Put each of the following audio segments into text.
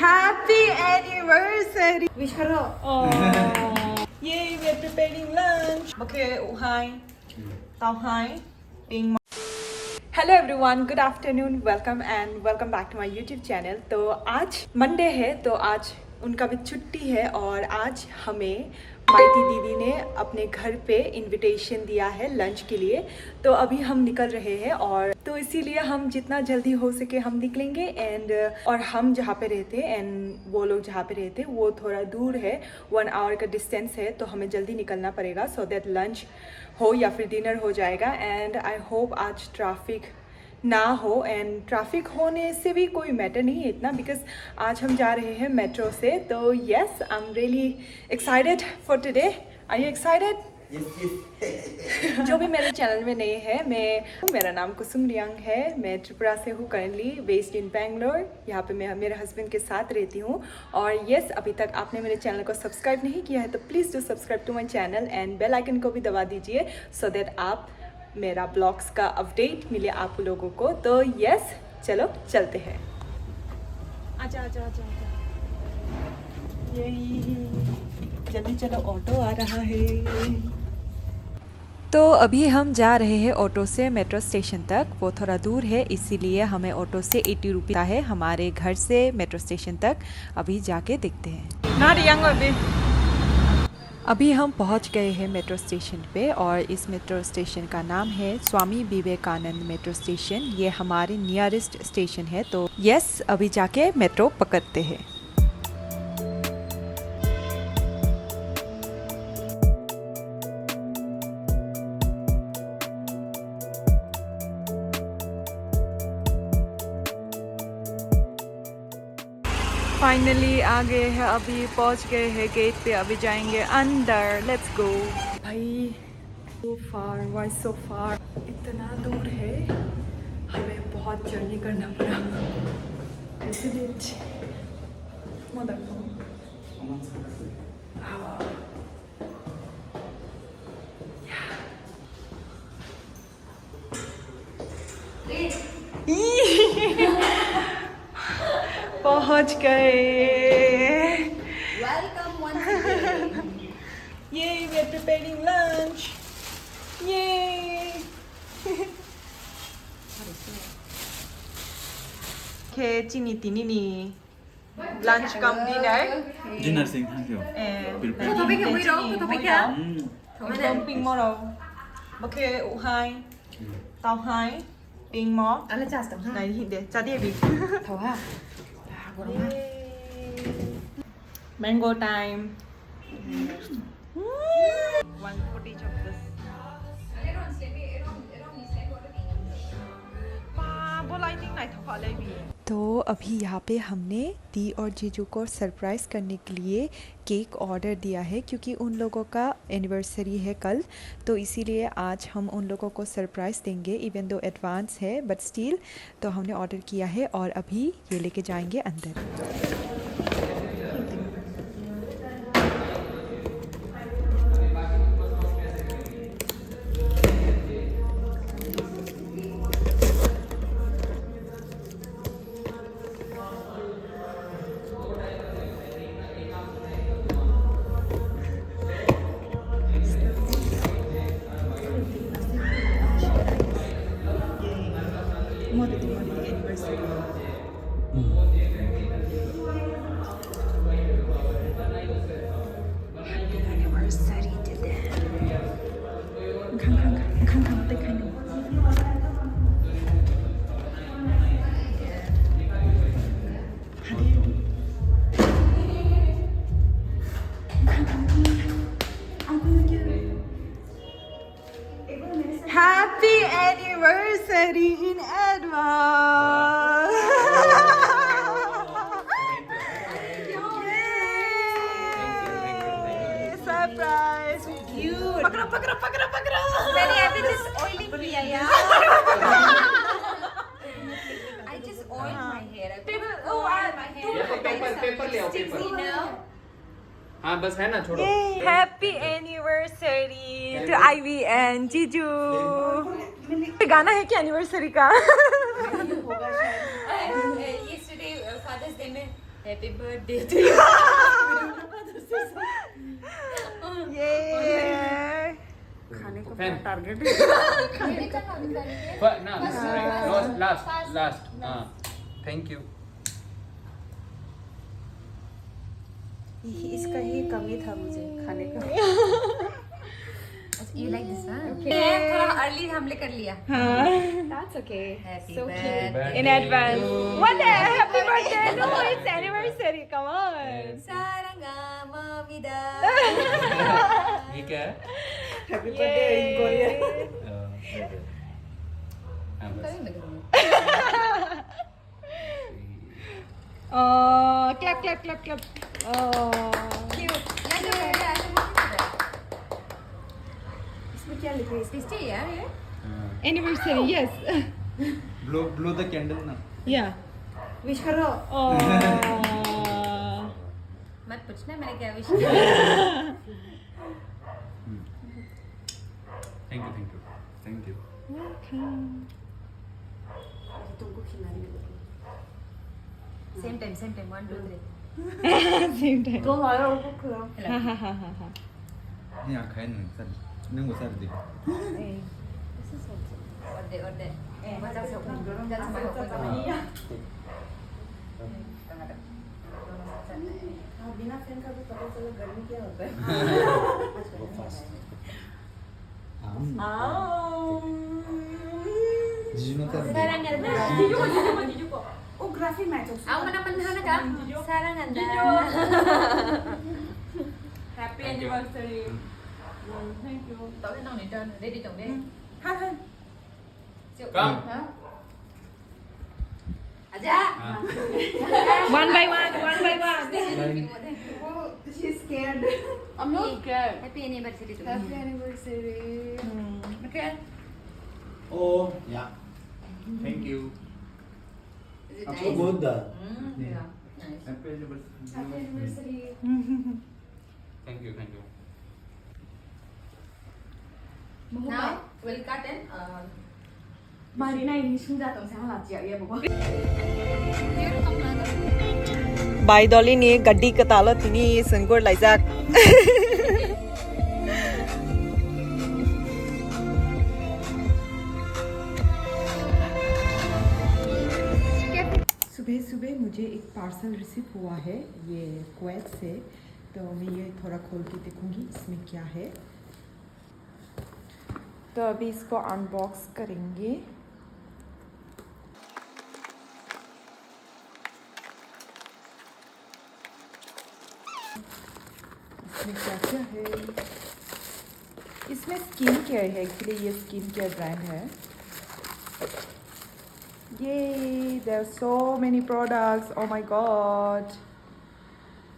Happy anniversary! Wish karo. Oh. Yay, we're preparing lunch. Okay, hi. Tao hi. Ping. Hello everyone, good afternoon, welcome back to my YouTube channel. तो आज Monday है, तो आज उनका भी छुट्टी है और आज हमें माइती दीदी ने अपने घर पे इनविटेशन दिया है लंच के लिए। तो अभी हम निकल रहे हैं और तो इसीलिए हम जितना जल्दी हो सके हम निकलेंगे। और हम जहाँ पे रहते हैं एंड वो लोग जहाँ पे रहते हैं वो थोड़ा दूर है, 1 आवर का डिस्टेंस है, तो हमें जल्दी निकलना पड़ेगा सो दैट लंच हो या फिर डिनर हो जाएगा। एंड आई होप आज ट्रैफिक ना हो, एंड ट्रैफिक होने से भी कोई मैटर नहीं है इतना, बिकॉज आज हम जा रहे हैं मेट्रो से। तो yes, I am really excited for today. Are you excited? जो भी मेरे चैनल में नए हैं, मेरा नाम कुसुम रियांग है, मैं त्रिपुरा से हूँ, करंटली बेस्ड इन बैंगलोर। यहाँ पे मैं मेरे हस्बैंड के साथ रहती हूँ। और येस, अभी तक आपने मेरे चैनल को सब्सक्राइब नहीं किया है तो please do subscribe to my channel and bell icon को भी दबा दीजिए सो दैट आप मेरा ब्लॉग्स का अपडेट मिले आप लोगों को। तो यस, चलो चलते हैं। आजा आजा आजा आजा, यही जल्दी चलो, ऑटो आ रहा है। तो अभी हम जा रहे हैं ऑटो से मेट्रो स्टेशन तक। वो थोड़ा दूर है इसीलिए हमें ऑटो से 80 रुपये है हमारे घर से मेट्रो स्टेशन तक। अभी जाके देखते हैं ना रियांग। अभी हम पहुंच गए हैं मेट्रो स्टेशन पे और इस मेट्रो स्टेशन का नाम है स्वामी विवेकानंद मेट्रो स्टेशन। ये हमारे नियरेस्ट स्टेशन है। तो यस, अभी जाके मेट्रो पकड़ते हैं। फाइनली आ गए हैं, अभी पहुंच गए हैं गेट पे, अभी जाएंगे अंदर। Let's go. भाई सो फार, वाई सो फार, इतना दूर है, हमें बहुत जर्नी करना पड़ा। पहुंच गए। Welcome once again. Yay, we are preparing lunch. Yay. Okay, Chini Tinini. Lunch come dinner. Dinner sing thank you. And Tôi biết cái quý đó, tôi biết cái đó. Con ping mò đâu. Okay, hai. Tao hai. Ping mò. Anh là cha tổng ha. Này hiện để cha đi bị. Thầu ha. Mango time. One footage of this. तो अभी यहाँ पे हमने दी और जीजू को surprise करने के लिए केक ऑर्डर दिया है, क्योंकि उन लोगों का एनिवर्सरी है कल। तो इसीलिए आज हम उन लोगों को सरप्राइज़ देंगे, इवन दो एडवांस है बट स्टिल। तो हमने ऑर्डर किया है और अभी ये लेके जाएंगे अंदर। Happy anniversary in advance. Yay! Surprise. Cute. Pakra. मैंने अभी just oiling किया यार. I just oiled my hair. Paper ले आओ, पेपर. You know? हाँ बस है ना, छोड़ो। Happy anniversary to Ivy and Jiju. गाना है क्या एनिवर्सरी का? Yesterday Father's Day में Happy birthday to you. ये खाने का Fan. टारगेट ना लास्ट हाँ थैंक यू इसका ही कमी था मुझे खाने का You like this one? Okay. थोड़ा early हमने कर लिया. That's okay. Happy So birthday. cute. In advance. What the happy birthday? No, it's anniversary. Come on. Saranga mamida. ये क्या है Happy birthday in Korean. हाँ बस Oh, clap. Oh. Cute. यार जो है ऐसे मत कर. इसमें क्या लिखा है? Tasty है यार ये. Anniversary, yes. blow the candle ना Yeah. Wish करो. Oh. मत पूछना मैंने क्या wish किया. Thank you Same time. 1, 2, 3. Same time. Hello. नहीं आँखें नहीं सर नहीं वो sir the Order. Macam sokong dorong jangan sama aku. बिना फैन का भी पता चला गर्मी क्या होता है जीजू सर ओ ग्राफी मैच Aku menahan kan? Sarang anda. Happy anniversary. Thank you. Tao lên nào để trên, đi tổng đi. हाँ. Come. Aja. One by one. she's scared I'm not scared. Happy anniversary to happy anniversary Okay. Oh yeah thank you Is it आपको nice? बहुत दा Yeah. Nice. happy happy anniversary thank you Now we'll cut and Marina ini sudah tahu saya latihan ya bapak Baidoli ni gaddi katalo tini senggur laizak. सुबह मुझे एक parcel receive हुआ है ये Kuwait से तो मैं ये थोड़ा खोल के देखूंगी इसमें क्या है तो अभी इसको अनबॉक्स करेंगे इसमें क्या है इसमें स्किन केयर है एक्चुअली ये स्किन केयर ब्रांड है Yay! There are so many products. Oh my god!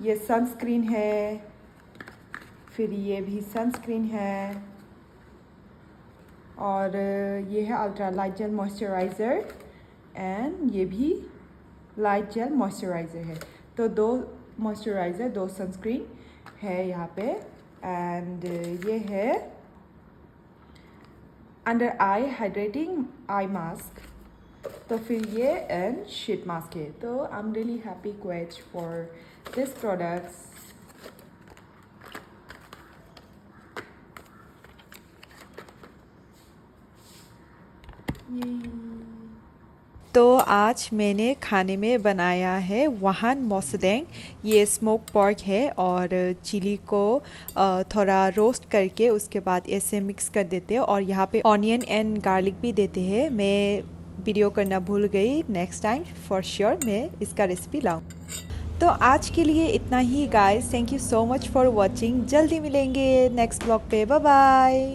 ये सनस्क्रीन है फिर ये भी सनस्क्रीन है और ये है ultra light jail moisturiser and ये भी लाइट जेल मॉइस्चराइज़र है तो 2 मॉइस्चराइज़र 2 सनस्क्रीन है यहाँ पे एंड ये है under eye hydrating eye mask तो फिर ये एंड शीट मास्क है तो आई एम रियली हैप्पी क्वेच फॉर दिस प्रोडक्ट्स तो आज मैंने खाने में बनाया है वहान मोसदेंग ये स्मोक पर्क है और चिली को थोड़ा रोस्ट करके उसके बाद ऐसे मिक्स कर देते हैं और यहाँ पे ऑनियन एंड गार्लिक भी देते हैं मैं वीडियो करना भूल गई नेक्स्ट टाइम फॉर श्योर मैं इसका रेसिपी लाऊं तो आज के लिए इतना ही guys thank you so much for watching जल्दी मिलेंगे नेक्स्ट ब्लॉग पे बाय बाय